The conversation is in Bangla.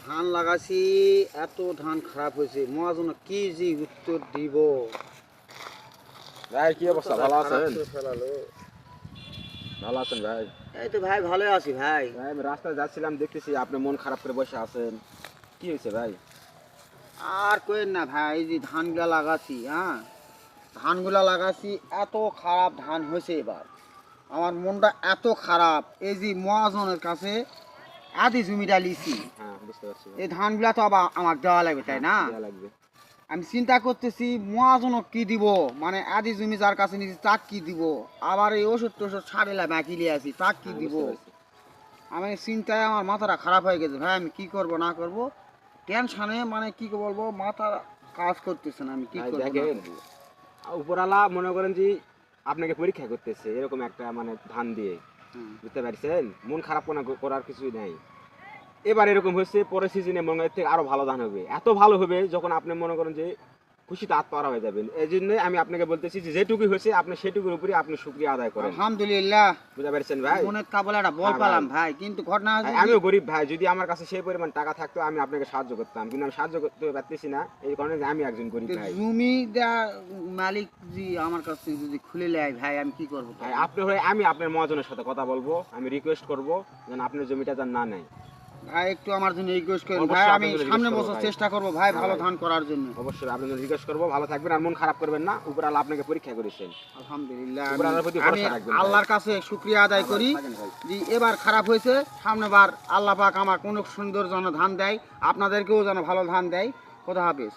ধান লাগাছি, এত ধান খারাপ হয়েছে, মহাজন কি যে উত্তর দিব। ভাই কি অবস্থা, ভালো আছেন? ফেলালো। ভালো আছেন ভাই? এই তো ভাই ভালো আছি ভাই। ভাই আমি রাস্তায় যাচ্ছিলাম, দেখতেছি আপনি মন খারাপ করে বসে আছেন। কি হয়েছে ভাই? আর কইেন না ভাই, এই যে ধানগুলা লাগাছি, হ্যাঁ ধানগুলা লাগাছি, এত খারাপ ধান হয়েছে এবার। আমার মনটা এত খারাপ, এই যে মহাজনের কাছে আদি জমিটা লিছি, হ্যাঁ বুঝতে পারছি ভাই। এই ধানগুলা তো আবার আমার দেওয়া লাগবে তাই না? দেয়া লাগবে। আমি চিন্তা করতেছি মহাজনক কি দিব, মানে আদি জমি যার কাছে নিয়েছি তাক কি দিব, আবার এই ওষুধ টষুধ ছাড়িলা বাকি লিয়ে আছি তাক কি হ্যাঁ, দিব। বুঝতে পারছি। আমি চিন্তায় আমার মাথাটা খারাপ হয়ে গেছে ভাই, আমি কি করব না করব টেনশনে, মানে কি বলবো, মাথা কাজ করতেছে না, আমি কি ভাই করব না দেখেন, করব। উপরালা মনে করেন যে আপনাকে পরীক্ষা করতেছে এরকম একটা মানে ধান দিয়ে, হুম। বুঝতে পারছেন? মন খারাপ করার কিছুই নাই। এবার এরকম হচ্ছে, পরের সিজনে মনে হয় থেকে আরো ভালো ধান হবে, এত ভালো হবে যখন আপনি মনে করেন যে খুশিতে আত্মহারা হয়ে যাবেন। এই জন্য আমি আপনাকে বলতেছি যে যেটুকু হয়েছে আপনি সেটুকুর উপরে আপনি শুকরিয়া আদায় করেন। আলহামদুলিল্লাহ, বুঝতে পারছেন ভাই? মনের কাবলে একটা বল হ্যাঁ ভাই। পেলাম ভাই, কিন্তু ঘটনা ভাই, হচ্ছে আমিও গরিব ভাই, যদি আমার কাছে সেই পরিমাণ টাকা থাকতো আমি আপনাকে সাহায্য করতাম, কিন্তু আমি সাহায্য করতে পারতেছি না, এই কারণে যে আমি একজন গরিব ভাই। জমি দেওয়া মালিক জি আমার কাছ থেকে যদি খুলে নেয় ভাই, আমি কি করবো ভাই আপনি হয়ে আমি আপনার মহাজনের সাথে কথা বলবো, আমি রিকোয়েস্ট করব যেন আপনার জমিটা যেন না নেয়। ভাই? একটু আমার জন্য রিকোয়েস্ট করেন অবশ্যই ভাই, আপনার আমি জন্য সামনে request করবো বছর ভাই। চেষ্টা করব ভাই হ্যাঁ ভালো ভাই। ধান করার জন্য। অবশ্যই আপনার জন্য রিকোয়েস্ট করবো, ভালো থাকবেন আর মন খারাপ করবেন না, উপর আল্লাহ আপনাকে পরীক্ষা করেছেন। আলহামদুলিল্লাহ, উপর আল্লাহর প্রতি আমি ভরসা রাখবেন ভাই। আল্লাহর কাছে শুকরিয়া আদায় হ্যাঁ ভাই, করি থাকেন ভাই। যে এবার খারাপ হয়েছে, সামনে বার আল্লাহ পাক আমার কোনো সুন্দর যেন ধান দেয়, আপনাদেরকেও যেন ভালো ধান দেয়। খোদা হাফেজ।